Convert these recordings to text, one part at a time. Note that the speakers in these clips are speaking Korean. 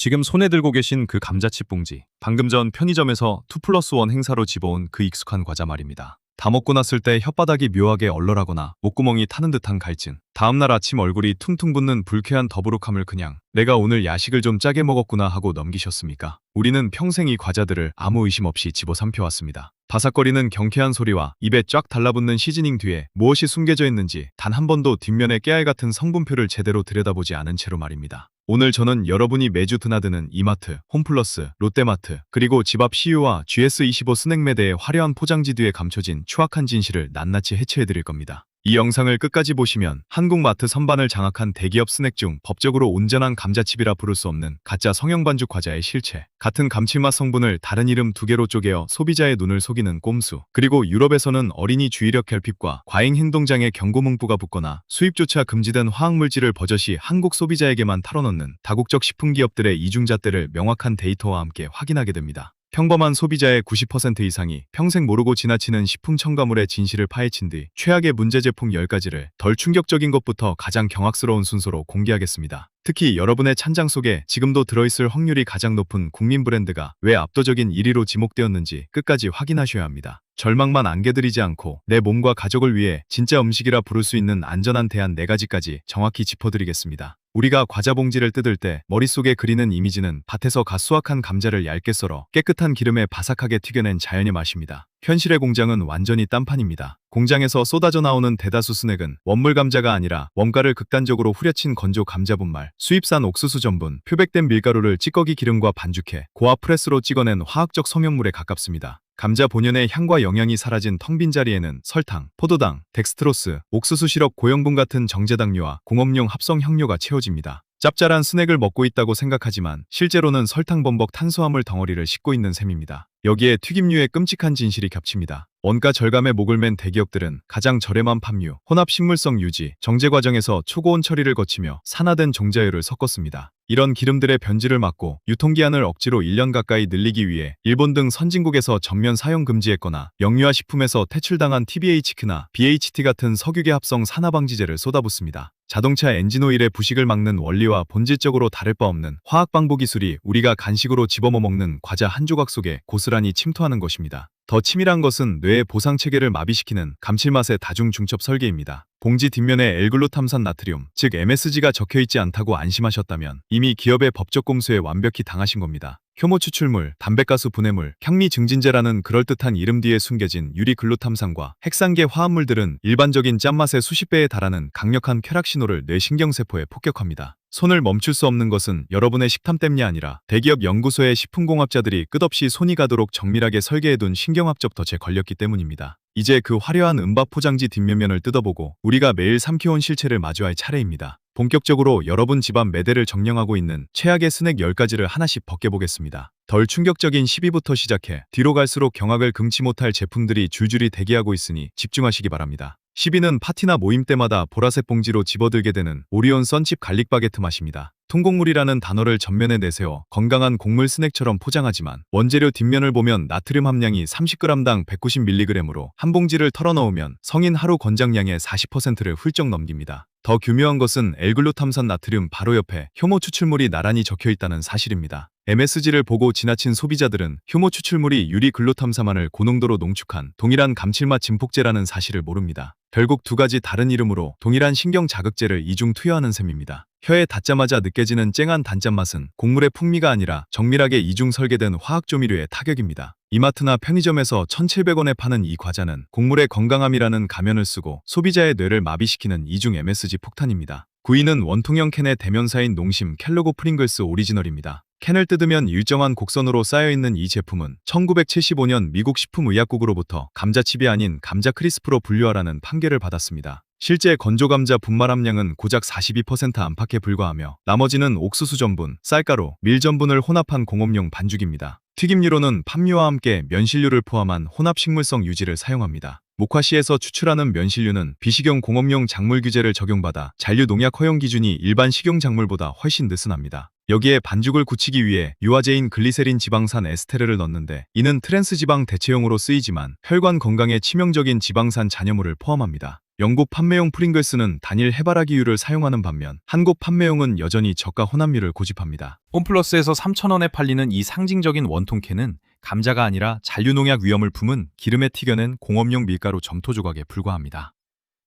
지금 손에 들고 계신 그 감자칩 봉지, 방금 전 편의점에서 2+1 행사로 집어온 그 익숙한 과자 말입니다. 다 먹고 났을 때 혓바닥이 묘하게 얼얼하거나 목구멍이 타는 듯한 갈증, 다음날 아침 얼굴이 퉁퉁 붓는 불쾌한 더부룩함을 그냥 내가 오늘 야식을 좀 짜게 먹었구나 하고 넘기셨습니까? 우리는 평생 이 과자들을 아무 의심 없이 집어삼켜왔습니다. 바삭거리는 경쾌한 소리와 입에 쫙 달라붙는 시즈닝 뒤에 무엇이 숨겨져 있는지 단 한 번도 뒷면의 깨알 같은 성분표를 제대로 들여다보지 않은 채로 말입니다. 오늘 저는 여러분이 매주 드나드는 이마트, 홈플러스, 롯데마트, 그리고 집 앞 CU와 GS25 스낵매대의 화려한 포장지 뒤에 감춰진 추악한 진실을 낱낱이 해체해드릴 겁니다. 이 영상을 끝까지 보시면 한국 마트 선반을 장악한 대기업 스낵 중 법적으로 온전한 감자칩이라 부를 수 없는 가짜 성형 반죽 과자의 실체, 같은 감칠맛 성분을 다른 이름 두 개로 쪼개어 소비자의 눈을 속이는 꼼수, 그리고 유럽에서는 어린이 주의력 결핍과 과잉 행동장애 경고 문구가 붙거나 수입조차 금지된 화학물질을 버젓이 한국 소비자에게만 털어넣는 다국적 식품기업들의 이중잣대를 명확한 데이터와 함께 확인하게 됩니다. 평범한 소비자의 90% 이상이 평생 모르고 지나치는 식품 첨가물의 진실을 파헤친 뒤 최악의 문제 제품 10가지를 덜 충격적인 것부터 가장 경악스러운 순서로 공개하겠습니다. 특히 여러분의 찬장 속에 지금도 들어있을 확률이 가장 높은 국민 브랜드가 왜 압도적인 1위로 지목되었는지 끝까지 확인하셔야 합니다. 절망만 안겨드리지 않고 내 몸과 가족을 위해 진짜 음식이라 부를 수 있는 안전한 대안 4가지까지 정확히 짚어드리겠습니다. 우리가 과자 봉지를 뜯을 때 머릿속에 그리는 이미지는 밭에서 갓 수확한 감자를 얇게 썰어 깨끗한 기름에 바삭하게 튀겨낸 자연의 맛입니다. 현실의 공장은 완전히 딴판입니다. 공장에서 쏟아져 나오는 대다수 스낵은 원물 감자가 아니라 원가를 극단적으로 후려친 건조 감자 분말, 수입산 옥수수 전분, 표백된 밀가루를 찌꺼기 기름과 반죽해 고압 프레스로 찍어낸 화학적 성형물에 가깝습니다. 감자 본연의 향과 영양이 사라진 텅 빈 자리에는 설탕, 포도당, 덱스트로스, 옥수수 시럽 고형분 같은 정제당류와 공업용 합성 향료가 채워집니다. 짭짤한 스낵을 먹고 있다고 생각하지만 실제로는 설탕범벅 탄수화물 덩어리를 싣고 있는 셈입니다. 여기에 튀김류의 끔찍한 진실이 겹칩니다. 원가 절감에 목을 맨 대기업들은 가장 저렴한 팜유, 혼합 식물성 유지, 정제 과정에서 초고온 처리를 거치며 산화된 종자유를 섞었습니다. 이런 기름들의 변질을 막고 유통기한을 억지로 1년 가까이 늘리기 위해 일본 등 선진국에서 전면 사용 금지했거나 영유아 식품에서 퇴출당한 TBHQ나 BHT 같은 석유계 합성 산화방지제를 쏟아붓습니다. 자동차 엔진오일의 부식을 막는 원리와 본질적으로 다를 바 없는 화학방부 기술이 우리가 간식으로 집어먹는 과자 한 조각 속에 고스란히 침투하는 것입니다. 더 치밀한 것은 뇌의 보상체계를 마비시키는 감칠맛의 다중중첩 설계입니다. 봉지 뒷면에 L글루탐산 나트륨, 즉 MSG가 적혀있지 않다고 안심하셨다면 이미 기업의 법적 공수에 완벽히 당하신 겁니다. 효모 추출물, 담배가스 분해물, 향미 증진제라는 그럴듯한 이름 뒤에 숨겨진 유리글루탐산과 핵산계 화합물들은 일반적인 짠맛의 수십 배에 달하는 강력한 쾌락 신호를 뇌 신경세포에 폭격합니다. 손을 멈출 수 없는 것은 여러분의 식탐 때문이 아니라 대기업 연구소의 식품공학자들이 끝없이 손이 가도록 정밀하게 설계해둔 신경합적 덫에 걸렸기 때문입니다. 이제 그 화려한 은밥 포장지 뒷면면을 뜯어보고 우리가 매일 삼켜온 실체를 마주할 차례입니다. 본격적으로 여러분 집안 매대를 정령하고 있는 최악의 스낵 10가지를 하나씩 벗겨보겠습니다. 덜 충격적인 10위부터 시작해 뒤로 갈수록 경악을 금치 못할 제품들이 줄줄이 대기하고 있으니 집중하시기 바랍니다. 10위는 파티나 모임 때마다 보라색 봉지로 집어들게 되는 오리온 썬칩 갈릭 바게트 맛입니다. 통곡물이라는 단어를 전면에 내세워 건강한 곡물 스낵처럼 포장하지만 원재료 뒷면을 보면 나트륨 함량이 30g당 190mg으로 한 봉지를 털어넣으면 성인 하루 권장량의 40%를 훌쩍 넘깁니다. 더 교묘한 것은 L글루탐산 나트륨 바로 옆에 효모 추출물이 나란히 적혀있다는 사실입니다. MSG를 보고 지나친 소비자들은 효모 추출물이 유리글루탐산만을 고농도로 농축한 동일한 감칠맛 진폭제라는 사실을 모릅니다. 결국 두 가지 다른 이름으로 동일한 신경 자극제를 이중 투여하는 셈입니다. 혀에 닿자마자 느껴지는 쨍한 단짠맛은 곡물의 풍미가 아니라 정밀하게 이중 설계된 화학조미료의 타격입니다. 이마트나 편의점에서 1,700원에 파는 이 과자는 곡물의 건강함이라는 가면을 쓰고 소비자의 뇌를 마비시키는 이중 MSG 폭탄입니다. 9위는 원통형 캔의 대명사인 농심 켈로그 프링글스 오리지널입니다. 캔을 뜯으면 일정한 곡선으로 쌓여있는 이 제품은 1975년 미국 식품의약국으로부터 감자칩이 아닌 감자 크리스프로 분류하라는 판결을 받았습니다. 실제 건조 감자 분말 함량은 고작 42% 안팎에 불과하며 나머지는 옥수수 전분, 쌀가루, 밀 전분을 혼합한 공업용 반죽입니다. 튀김류로는 팜유와 함께 면실류를 포함한 혼합 식물성 유지를 사용합니다. 목화시에서 추출하는 면실류는 비식용 공업용 작물 규제를 적용받아 잔류 농약 허용 기준이 일반 식용 작물보다 훨씬 느슨합니다. 여기에 반죽을 굳히기 위해 유화제인 글리세린 지방산 에스테르를 넣는데 이는 트랜스 지방 대체용으로 쓰이지만 혈관 건강에 치명적인 지방산 잔여물을 포함합니다. 영국 판매용 프링글스는 단일 해바라기유를 사용하는 반면 한국 판매용은 여전히 저가 혼합유를 고집합니다. 홈플러스에서 3,000원에 팔리는 이 상징적인 원통캔은 감자가 아니라 잔류농약 위험을 품은 기름에 튀겨낸 공업용 밀가루 점토 조각에 불과합니다.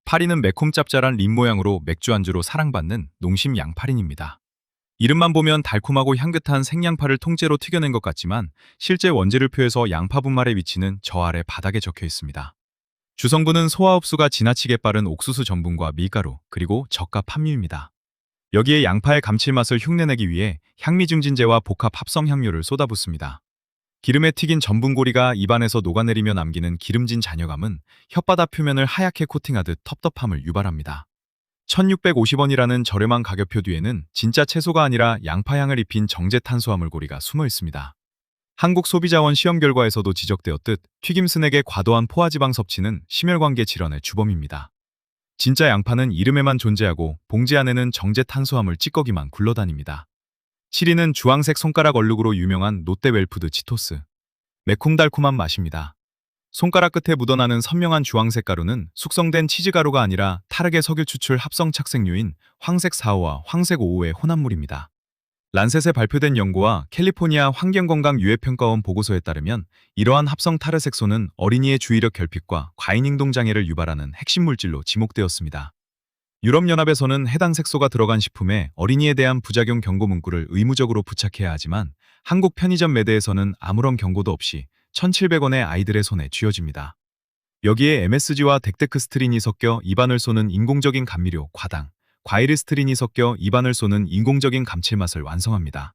파리는 매콤 짭짤한 립 모양으로 맥주 안주로 사랑받는 농심 양파린입니다. 이름만 보면 달콤하고 향긋한 생양파를 통째로 튀겨낸 것 같지만 실제 원재료표에서 양파 분말의 위치는 저 아래 바닥에 적혀 있습니다. 주성분은 소화 흡수가 지나치게 빠른 옥수수 전분과 밀가루, 그리고 저가 함유입니다. 여기에 양파의 감칠맛을 흉내내기 위해 향미 증진제와 복합 합성 향료를 쏟아붓습니다. 기름에 튀긴 전분고리가 입안에서 녹아내리며 남기는 기름진 잔여감은 혓바닥 표면을 하얗게 코팅하듯 텁텁함을 유발합니다. 1,650원이라는 저렴한 가격표 뒤에는 진짜 채소가 아니라 양파향을 입힌 정제 탄수화물 고리가 숨어 있습니다. 한국 소비자원 시험 결과에서도 지적되었듯 튀김 스낵의 과도한 포화지방 섭취는 심혈관계 질환의 주범입니다. 진짜 양파는 이름에만 존재하고 봉지 안에는 정제 탄수화물 찌꺼기만 굴러다닙니다. 7위는 주황색 손가락 얼룩으로 유명한 롯데웰푸드 치토스. 매콤달콤한 맛입니다. 손가락 끝에 묻어나는 선명한 주황색 가루는 숙성된 치즈가루가 아니라 타르게 석유 추출 합성 착색류인 황색 4호와 황색 5호의 혼합물입니다. 란셋에 발표된 연구와 캘리포니아 환경건강유해평가원 보고서에 따르면 이러한 합성 타르 색소는 어린이의 주의력 결핍과 과잉행동 장애를 유발하는 핵심 물질로 지목되었습니다. 유럽연합에서는 해당 색소가 들어간 식품에 어린이에 대한 부작용 경고 문구를 의무적으로 부착해야 하지만 한국 편의점 매대에서는 아무런 경고도 없이 1,700원의 아이들의 손에 쥐어집니다. 여기에 MSG와 덱데크스트린이 섞여 입안을 쏘는 인공적인 감미료 과당, 과일스트린이 섞여 입안을 쏘는 인공적인 감칠맛을 완성합니다.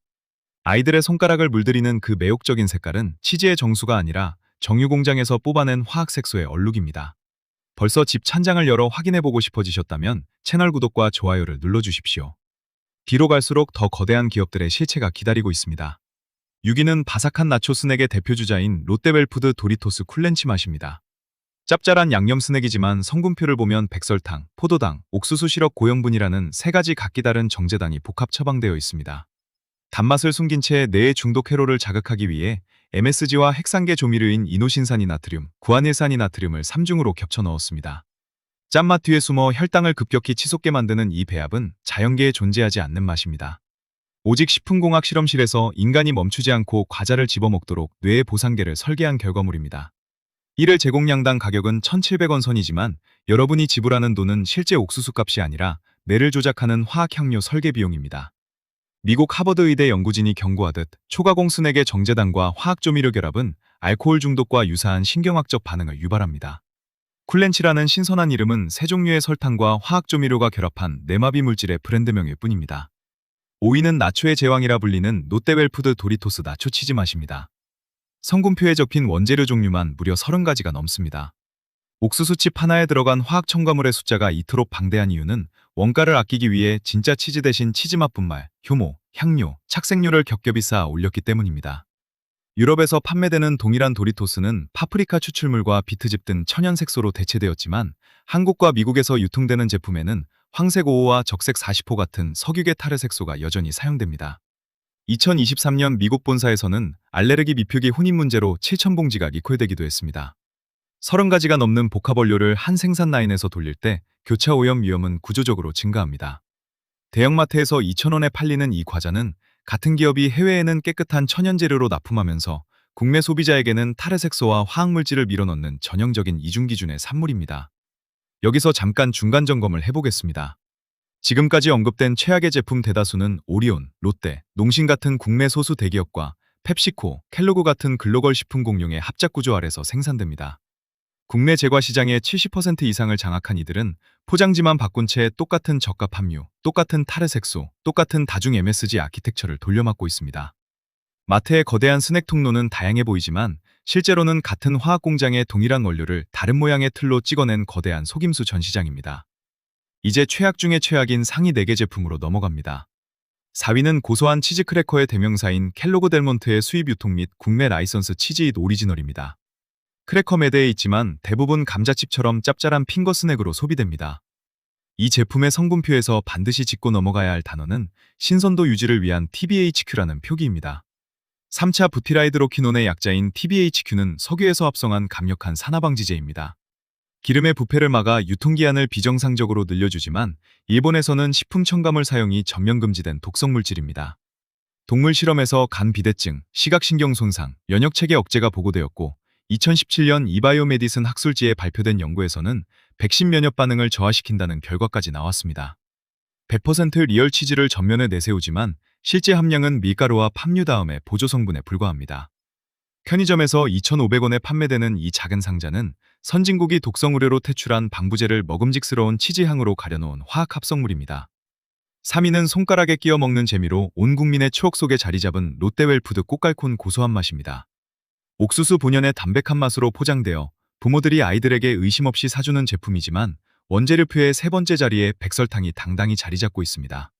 아이들의 손가락을 물들이는 그 매혹적인 색깔은 치즈의 정수가 아니라 정유공장에서 뽑아낸 화학색소의 얼룩입니다. 벌써 집 찬장을 열어 확인해보고 싶어지셨다면 채널 구독과 좋아요를 눌러주십시오. 뒤로 갈수록 더 거대한 기업들의 실체가 기다리고 있습니다. 6위는 바삭한 나초 스낵의 대표주자인 롯데웰푸드 도리토스 쿨렌치 맛입니다. 짭짤한 양념 스낵이지만 성분표를 보면 백설탕, 포도당, 옥수수 시럽 고형분이라는 세 가지 각기 다른 정제당이 복합 처방되어 있습니다. 단맛을 숨긴 채 뇌의 중독 회로를 자극하기 위해 MSG와 핵산계 조미료인 이노신산이나트륨, 구안일산이나트륨을 3중으로 겹쳐 넣었습니다. 짠맛 뒤에 숨어 혈당을 급격히 치솟게 만드는 이 배합은 자연계에 존재하지 않는 맛입니다. 오직 식품공학 실험실에서 인간이 멈추지 않고 과자를 집어먹도록 뇌의 보상계를 설계한 결과물입니다. 이를 제공량당 가격은 1,700원 선이지만 여러분이 지불하는 돈은 실제 옥수수 값이 아니라 뇌를 조작하는 화학향료 설계 비용입니다. 미국 하버드 의대 연구진이 경고하듯 초가공 스낵의 정제당과 화학조미료 결합은 알코올 중독과 유사한 신경학적 반응을 유발합니다. 쿨렌치라는 신선한 이름은 세 종류의 설탕과 화학조미료가 결합한 내마비 물질의 브랜드명일 뿐입니다. 5위는 나초의 제왕이라 불리는 롯데웰푸드 도리토스 나초 치즈 맛입니다. 성분표에 적힌 원재료 종류만 무려 30가지가 넘습니다. 옥수수칩 하나에 들어간 화학 첨가물의 숫자가 이토록 방대한 이유는 원가를 아끼기 위해 진짜 치즈 대신 치즈맛 분말, 효모, 향료, 착색료를 겹겹이 쌓아 올렸기 때문입니다. 유럽에서 판매되는 동일한 도리토스는 파프리카 추출물과 비트즙 등 천연 색소로 대체되었지만 한국과 미국에서 유통되는 제품에는 황색 5호와 적색 40호 같은 석유계 타르 색소가 여전히 사용됩니다. 2023년 미국 본사에서는 알레르기 미표기 혼인 문제로 7,000봉지가 리콜되기도 했습니다. 30가지가 넘는 복합 원료를 한 생산 라인에서 돌릴 때 교차 오염 위험은 구조적으로 증가합니다. 대형마트에서 2,000원에 팔리는 이 과자는 같은 기업이 해외에는 깨끗한 천연 재료로 납품하면서 국내 소비자에게는 타르 색소와 화학물질을 밀어넣는 전형적인 이중 기준의 산물입니다. 여기서 잠깐 중간 점검을 해보겠습니다. 지금까지 언급된 최악의 제품 대다수는 오리온, 롯데, 농심 같은 국내 소수 대기업과 펩시코, 켈로그 같은 글로벌 식품 공룡의 합작 구조 아래서 생산됩니다. 국내 제과 시장의 70% 이상을 장악한 이들은 포장지만 바꾼 채 똑같은 저가 함유, 똑같은 타르 색소, 똑같은 다중 MSG 아키텍처를 돌려막고 있습니다. 마트의 거대한 스낵 통로는 다양해 보이지만 실제로는 같은 화학 공장의 동일한 원료를 다른 모양의 틀로 찍어낸 거대한 속임수 전시장입니다. 이제 최악 중의 최악인 상위 4개 제품으로 넘어갑니다. 4위는 고소한 치즈 크래커의 대명사인 켈로그 델몬트의 수입 유통 및 국내 라이선스 치즈잇 오리지널입니다. 크래커 매대에 있지만 대부분 감자칩처럼 짭짤한 핑거 스낵으로 소비됩니다. 이 제품의 성분표에서 반드시 짚고 넘어가야 할 단어는 신선도 유지를 위한 TBHQ라는 표기입니다. 3차 부티라이드로키논의 약자인 TBHQ는 석유에서 합성한 강력한 산화방지제입니다. 기름의 부패를 막아 유통기한을 비정상적으로 늘려주지만 일본에서는 식품 첨가물 사용이 전면 금지된 독성 물질입니다. 동물 실험에서 간 비대증, 시각신경 손상, 면역체계 억제가 보고되었고 2017년 이바이오메디슨 학술지에 발표된 연구에서는 백신 면역 반응을 저하시킨다는 결과까지 나왔습니다. 100% 리얼 치즈를 전면에 내세우지만 실제 함량은 밀가루와 팜유 다음에 보조 성분에 불과합니다. 편의점에서 2,500원에 판매되는 이 작은 상자는 선진국이 독성 우려로 퇴출한 방부제를 먹음직스러운 치즈향으로 가려놓은 화학 합성물입니다. 3위는 손가락에 끼워 먹는 재미로 온 국민의 추억 속에 자리 잡은 롯데웰푸드 꽃갈콘 고소한 맛입니다. 옥수수 본연의 담백한 맛으로 포장되어 부모들이 아이들에게 의심 없이 사주는 제품이지만 원재료표의 세 번째 자리에 백설탕이 당당히 자리 잡고 있습니다.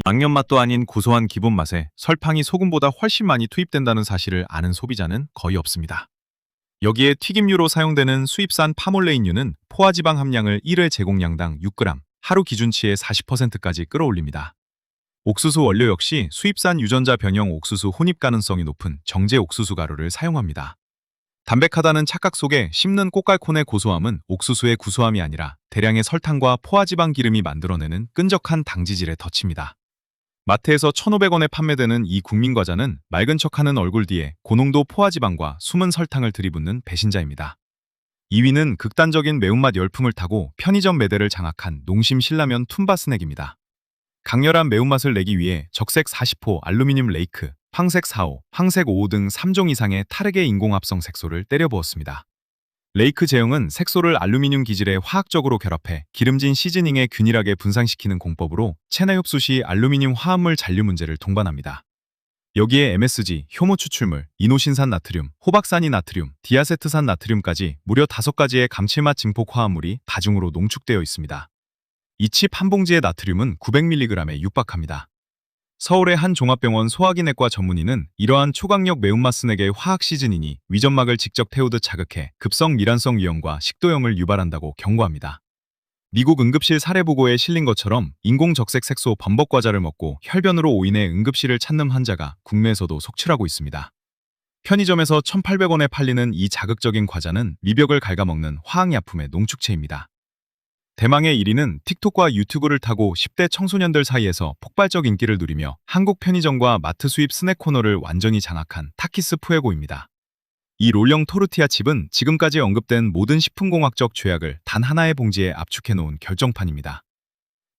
양념 맛도 아닌 고소한 기본 맛에 설탕이 소금보다 훨씬 많이 투입된다는 사실을 아는 소비자는 거의 없습니다. 여기에 튀김류로 사용되는 수입산 파몰레인유는 포화지방 함량을 1회 제공량당 6g, 하루 기준치의 40%까지 끌어올립니다. 옥수수 원료 역시 수입산 유전자 변형 옥수수 혼입 가능성이 높은 정제 옥수수 가루를 사용합니다. 담백하다는 착각 속에 씹는 꽃갈콘의 고소함은 옥수수의 구수함이 아니라 대량의 설탕과 포화지방 기름이 만들어내는 끈적한 당지질의 덫입니다. 마트에서 1,500원에 판매되는 이 국민과자는 맑은 척하는 얼굴 뒤에 고농도 포화지방과 숨은 설탕을 들이붓는 배신자입니다. 2위는 극단적인 매운맛 열풍을 타고 편의점 매대를 장악한 농심 신라면 툰바 스낵입니다. 강렬한 매운맛을 내기 위해 적색 40호 알루미늄 레이크, 황색 4호, 황색 5호 등 3종 이상의 타르게 인공합성 색소를 때려 부었습니다. 레이크 제형은 색소를 알루미늄 기질에 화학적으로 결합해 기름진 시즈닝에 균일하게 분산시키는 공법으로 체내 흡수 시 알루미늄 화합물 잔류 문제를 동반합니다. 여기에 MSG, 효모 추출물, 이노신산 나트륨, 호박산이 나트륨, 디아세트산 나트륨까지 무려 5가지의 감칠맛 증폭 화합물이 다중으로 농축되어 있습니다. 이 칩 한 봉지의 나트륨은 900mg에 육박합니다. 서울의 한 종합병원 소화기내과 전문의는 이러한 초강력 매운맛 스낵의 화학 시즈닝이 위점막을 직접 태우듯 자극해 급성 미란성 위염과 식도염을 유발한다고 경고합니다. 미국 응급실 사례 보고에 실린 것처럼 인공적색 색소 범벅 과자를 먹고 혈변으로 오인해 응급실을 찾는 환자가 국내에서도 속출하고 있습니다. 편의점에서 1,800원에 팔리는 이 자극적인 과자는 미벽을 갉아먹는 화학약품의 농축체입니다. 대망의 1위는 틱톡과 유튜브를 타고 10대 청소년들 사이에서 폭발적 인기를 누리며 한국 편의점과 마트 수입 스낵 코너를 완전히 장악한 타키스 푸에고입니다. 이 롤령 토르티아 칩은 지금까지 언급된 모든 식품공학적 죄악을 단 하나의 봉지에 압축해놓은 결정판입니다.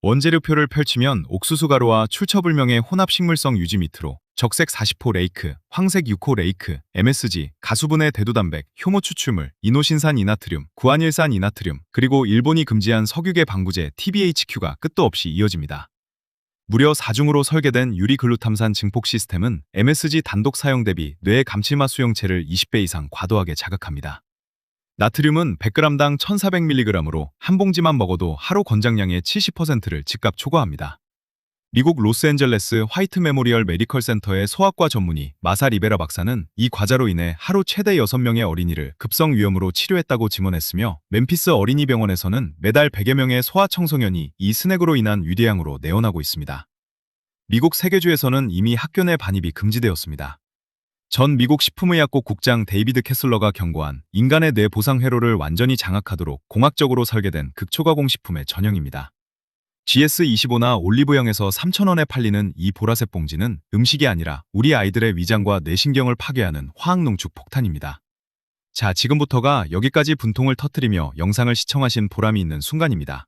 원재료표를 펼치면 옥수수 가루와 출처불명의 혼합식물성 유지 밑으로 적색 40호 레이크, 황색 6호 레이크, MSG, 가수분해 대두단백, 효모 추출물, 이노신산 이나트륨, 구안일산 이나트륨, 그리고 일본이 금지한 석유계 방부제 TBHQ가 끝도 없이 이어집니다. 무려 4중으로 설계된 유리글루탐산 증폭 시스템은 MSG 단독 사용 대비 뇌의 감칠맛 수용체를 20배 이상 과도하게 자극합니다. 나트륨은 100g당 1,400mg으로 한 봉지만 먹어도 하루 권장량의 70%를 즉각 초과합니다. 미국 로스앤젤레스 화이트 메모리얼 메디컬 센터의 소아과 전문의 마사 리베라 박사는 이 과자로 인해 하루 최대 6명의 어린이를 급성 위염으로 치료했다고 증언했으며 멤피스 어린이병원에서는 매달 100여 명의 소아 청소년이 이 스낵으로 인한 위궤양으로 내원하고 있습니다. 미국 세계주에서는 이미 학교 내 반입이 금지되었습니다. 전 미국 식품의약국 국장 데이비드 캐슬러가 경고한 인간의 뇌 보상 회로를 완전히 장악하도록 공학적으로 설계된 극초가공 식품의 전형입니다. GS25나 올리브영에서 3,000원에 팔리는 이 보라색 봉지는 음식이 아니라 우리 아이들의 위장과 뇌신경을 파괴하는 화학농축 폭탄입니다. 자, 지금부터가 여기까지 분통을 터뜨리며 영상을 시청하신 보람이 있는 순간입니다.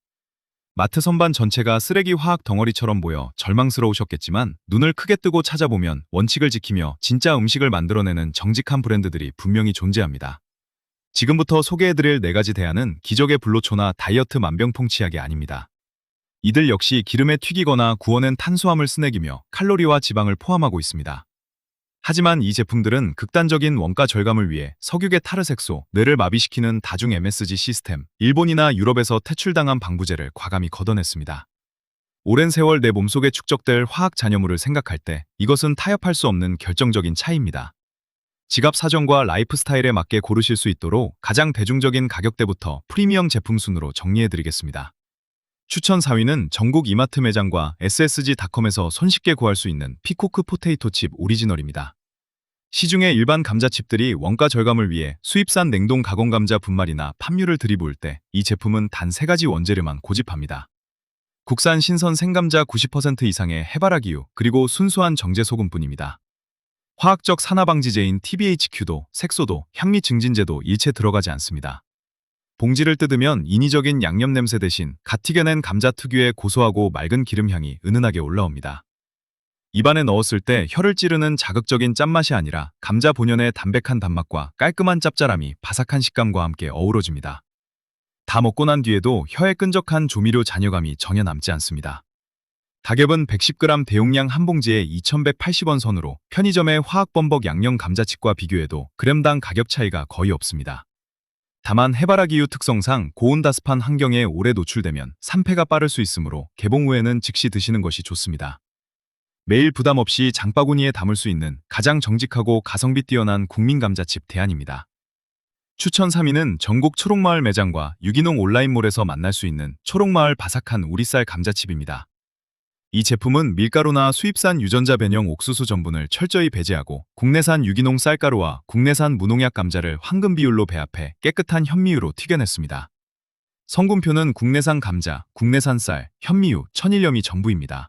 마트 선반 전체가 쓰레기 화학 덩어리처럼 보여 절망스러우셨겠지만 눈을 크게 뜨고 찾아보면 원칙을 지키며 진짜 음식을 만들어내는 정직한 브랜드들이 분명히 존재합니다. 지금부터 소개해드릴 4가지 대안은 기적의 불로초나 다이어트 만병통치약이 아닙니다. 이들 역시 기름에 튀기거나 구워낸 탄수화물 스낵이며 칼로리와 지방을 포함하고 있습니다. 하지만 이 제품들은 극단적인 원가 절감을 위해 석유계 타르색소, 뇌를 마비시키는 다중 MSG 시스템, 일본이나 유럽에서 퇴출당한 방부제를 과감히 걷어냈습니다. 오랜 세월 내 몸속에 축적될 화학 잔여물을 생각할 때 이것은 타협할 수 없는 결정적인 차이입니다. 지갑 사정과 라이프 스타일에 맞게 고르실 수 있도록 가장 대중적인 가격대부터 프리미엄 제품 순으로 정리해드리겠습니다. 추천 4위는 전국 이마트 매장과 ssg.com에서 손쉽게 구할 수 있는 피코크 포테이토 칩 오리지널입니다. 시중의 일반 감자칩들이 원가 절감을 위해 수입산 냉동 가공 감자 분말이나 팜유를 들이부을 때 이 제품은 단 3가지 원재료만 고집합니다. 국산 신선 생감자 90% 이상의 해바라기유, 그리고 순수한 정제 소금뿐입니다. 화학적 산화방지제인 TBHQ도, 색소도, 향미 증진제도 일체 들어가지 않습니다. 봉지를 뜯으면 인위적인 양념 냄새 대신 갓 튀겨낸 감자 특유의 고소하고 맑은 기름향이 은은하게 올라옵니다. 입안에 넣었을 때 혀를 찌르는 자극적인 짠맛이 아니라 감자 본연의 담백한 단맛과 깔끔한 짭짤함이 바삭한 식감과 함께 어우러집니다. 다 먹고 난 뒤에도 혀에 끈적한 조미료 잔여감이 전혀 남지 않습니다. 가격은 110g 대용량 한 봉지에 2,180원 선으로 편의점의 화학범벅 양념 감자칩과 비교해도 그램당 가격 차이가 거의 없습니다. 다만 해바라기유 특성상 고온다습한 환경에 오래 노출되면 산패가 빠를 수 있으므로 개봉 후에는 즉시 드시는 것이 좋습니다. 매일 부담 없이 장바구니에 담을 수 있는 가장 정직하고 가성비 뛰어난 국민 감자칩 대안입니다. 추천 3위는 전국 초록마을 매장과 유기농 온라인몰에서 만날 수 있는 초록마을 바삭한 우리쌀 감자칩입니다. 이 제품은 밀가루나 수입산 유전자 변형 옥수수 전분을 철저히 배제하고 국내산 유기농 쌀가루와 국내산 무농약 감자를 황금 비율로 배합해 깨끗한 현미유로 튀겨냈습니다. 성분표는 국내산 감자, 국내산 쌀, 현미유, 천일염이 전부입니다.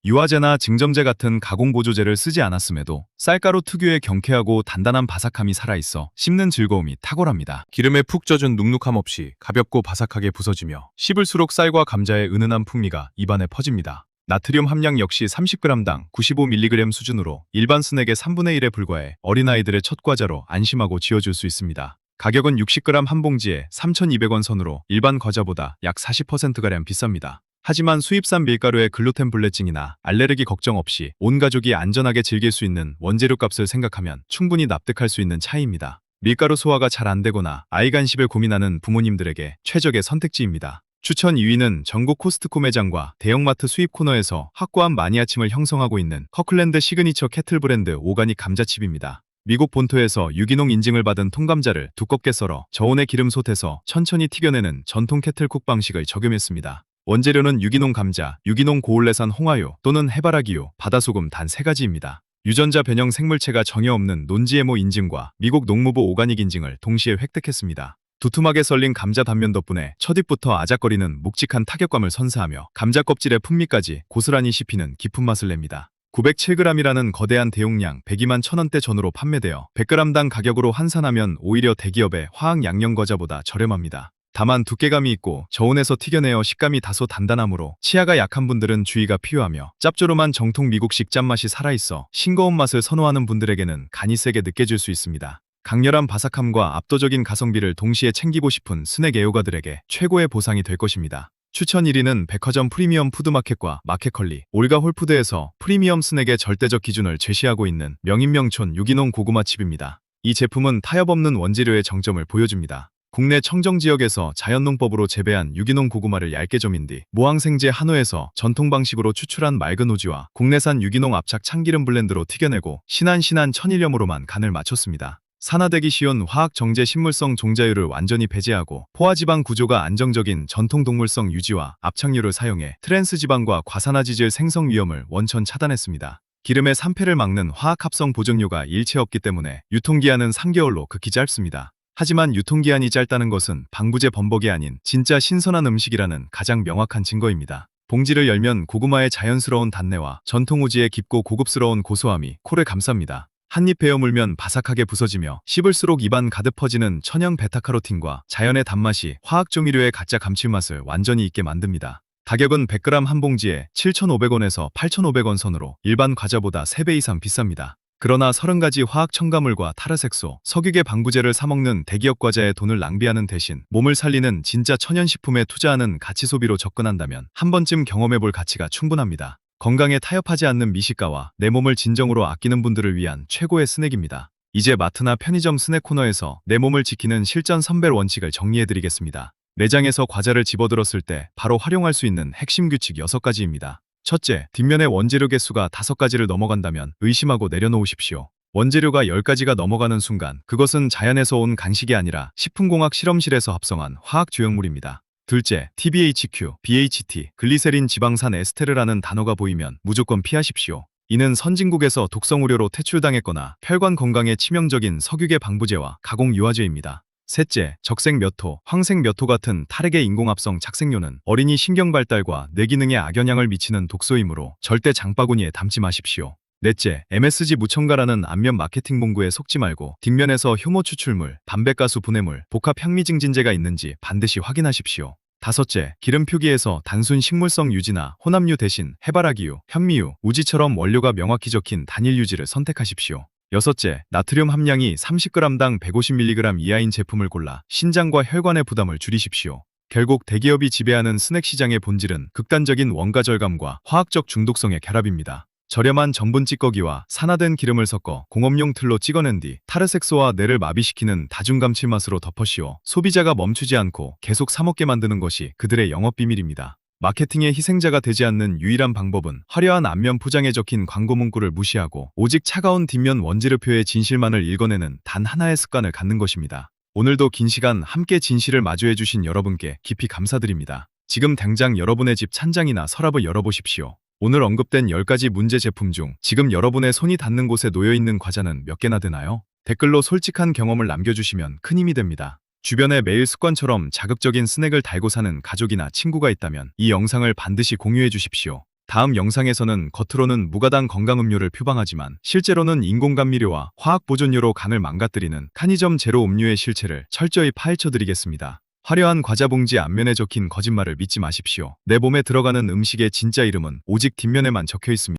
유화제나 증점제 같은 가공 보조제를 쓰지 않았음에도 쌀가루 특유의 경쾌하고 단단한 바삭함이 살아있어 씹는 즐거움이 탁월합니다. 기름에 푹 젖은 눅눅함 없이 가볍고 바삭하게 부서지며 씹을수록 쌀과 감자의 은은한 풍미가 입안에 퍼집니다. 나트륨 함량 역시 30g당 95mg 수준으로 일반 스낵의 3분의 1에 불과해 어린아이들의 첫 과자로 안심하고 지어줄 수 있습니다. 가격은 60g 한 봉지에 3,200원 선으로 일반 과자보다 약 40%가량 비쌉니다. 하지만 수입산 밀가루의 글루텐 불내증이나 알레르기 걱정 없이 온 가족이 안전하게 즐길 수 있는 원재료 값을 생각하면 충분히 납득할 수 있는 차이입니다. 밀가루 소화가 잘 안 되거나 아이 간식을 고민하는 부모님들에게 최적의 선택지입니다. 추천 2위는 전국 코스트코 매장과 대형마트 수입 코너에서 확고한 마니아층을 형성하고 있는 커클랜드 시그니처 캐틀 브랜드 오가닉 감자칩입니다. 미국 본토에서 유기농 인증을 받은 통감자를 두껍게 썰어 저온의 기름 솥에서 천천히 튀겨내는 전통 캐틀쿡 방식을 적용했습니다. 원재료는 유기농 감자, 유기농 고올레산 홍화유 또는 해바라기유, 바다소금 단 3가지입니다. 유전자 변형 생물체가 전혀 없는 논지에모 인증과 미국 농무부 오가닉 인증을 동시에 획득했습니다. 두툼하게 썰린 감자 단면 덕분에 첫입부터 아작거리는 묵직한 타격감을 선사하며 감자 껍질의 풍미까지 고스란히 씹히는 깊은 맛을 냅니다. 907g이라는 거대한 대용량 102만 1,000원대 전후로 판매되어 100g당 가격으로 환산하면 오히려 대기업의 화학 양념 과자보다 저렴합니다. 다만 두께감이 있고 저온에서 튀겨내어 식감이 다소 단단하므로 치아가 약한 분들은 주의가 필요하며 짭조름한 정통 미국식 짠맛이 살아있어 싱거운 맛을 선호하는 분들에게는 간이 세게 느껴질 수 있습니다. 강렬한 바삭함과 압도적인 가성비를 동시에 챙기고 싶은 스낵 애호가들에게 최고의 보상이 될 것입니다. 추천 1위는 백화점 프리미엄 푸드마켓과 마켓컬리, 올가 홀푸드에서 프리미엄 스낵의 절대적 기준을 제시하고 있는 명인명촌 유기농 고구마칩입니다. 이 제품은 타협 없는 원재료의 정점을 보여줍니다. 국내 청정지역에서 자연농법으로 재배한 유기농 고구마를 얇게 점인 뒤 모항생제 한우에서 전통 방식으로 추출한 맑은 오지와 국내산 유기농 압착 참기름 블렌드로 튀겨내고 신한 천일염으로만 간을 맞췄습니다. 산화되기 쉬운 화학 정제 식물성 종자유를 완전히 배제하고 포화지방 구조가 안정적인 전통 동물성 유지와 압착유를 사용해 트랜스지방과 과산화지질 생성 위험을 원천 차단했습니다. 기름의 산패를 막는 화학합성 보정료가 일체 없기 때문에 유통기한은 3개월로 극히 짧습니다. 하지만 유통기한이 짧다는 것은 방부제 범벅이 아닌 진짜 신선한 음식이라는 가장 명확한 증거입니다. 봉지를 열면 고구마의 자연스러운 단내와 전통 오지의 깊고 고급스러운 고소함이 코를 감쌉니다. 한입 베어 물면 바삭하게 부서지며 씹을수록 입안 가득 퍼지는 천연 베타카로틴과 자연의 단맛이 화학조미료의 가짜 감칠맛을 완전히 잊게 만듭니다. 가격은 100g 한 봉지에 7,500원에서 8,500원 선으로 일반 과자보다 3배 이상 비쌉니다. 그러나 30가지 화학 첨가물과 타르색소, 석유계 방부제를 사먹는 대기업 과자에 돈을 낭비하는 대신 몸을 살리는 진짜 천연식품에 투자하는 가치 소비로 접근한다면 한 번쯤 경험해볼 가치가 충분합니다. 건강에 타협하지 않는 미식가와 내 몸을 진정으로 아끼는 분들을 위한 최고의 스낵입니다. 이제 마트나 편의점 스낵 코너에서 내 몸을 지키는 실전 선별 원칙을 정리해드리겠습니다. 매장에서 과자를 집어들었을 때 바로 활용할 수 있는 핵심 규칙 6가지입니다. 첫째, 뒷면의 원재료 개수가 5가지를 넘어간다면 의심하고 내려놓으십시오. 원재료가 10가지가 넘어가는 순간 그것은 자연에서 온 간식이 아니라 식품공학 실험실에서 합성한 화학 조형물입니다. 둘째, TBHQ, BHT, 글리세린 지방산 에스테르라는 단어가 보이면 무조건 피하십시오. 이는 선진국에서 독성 우려로 퇴출당했거나 혈관 건강에 치명적인 석유계 방부제와 가공 유화제입니다. 셋째, 적색 몇 호, 황색 몇 호 같은 탈핵의 인공합성 착색료는 어린이 신경 발달과 뇌 기능에 악영향을 미치는 독소이므로 절대 장바구니에 담지 마십시오. 넷째, MSG 무첨가라는 앞면 마케팅 문구에 속지 말고 뒷면에서 효모 추출물, 담배가스 분해물, 복합 향미 증진제가 있는지 반드시 확인하십시오. 다섯째, 기름 표기에서 단순 식물성 유지나 혼합유 대신 해바라기유, 현미유, 우지처럼 원료가 명확히 적힌 단일 유지를 선택하십시오. 여섯째, 나트륨 함량이 30g당 150mg 이하인 제품을 골라 신장과 혈관의 부담을 줄이십시오. 결국 대기업이 지배하는 스낵 시장의 본질은 극단적인 원가 절감과 화학적 중독성의 결합입니다. 저렴한 전분 찌꺼기와 산화된 기름을 섞어 공업용 틀로 찍어낸 뒤 타르색소와 뇌를 마비시키는 다중 감칠맛으로 덮어씌워 소비자가 멈추지 않고 계속 사먹게 만드는 것이 그들의 영업 비밀입니다. 마케팅의 희생자가 되지 않는 유일한 방법은 화려한 앞면 포장에 적힌 광고 문구를 무시하고 오직 차가운 뒷면 원지르표의 진실만을 읽어내는 단 하나의 습관을 갖는 것입니다. 오늘도 긴 시간 함께 진실을 마주해주신 여러분께 깊이 감사드립니다. 지금 당장 여러분의 집 찬장이나 서랍을 열어보십시오. 오늘 언급된 10가지 문제 제품 중 지금 여러분의 손이 닿는 곳에 놓여있는 과자는 몇 개나 되나요? 댓글로 솔직한 경험을 남겨주시면 큰 힘이 됩니다. 주변에 매일 습관처럼 자극적인 스낵을 달고 사는 가족이나 친구가 있다면 이 영상을 반드시 공유해 주십시오. 다음 영상에서는 겉으로는 무가당 건강음료를 표방하지만 실제로는 인공감미료와 화학보존료로 간을 망가뜨리는 카니점 제로 음료의 실체를 철저히 파헤쳐드리겠습니다. 화려한 과자 봉지 앞면에 적힌 거짓말을 믿지 마십시오. 내 몸에 들어가는 음식의 진짜 이름은 오직 뒷면에만 적혀 있습니다.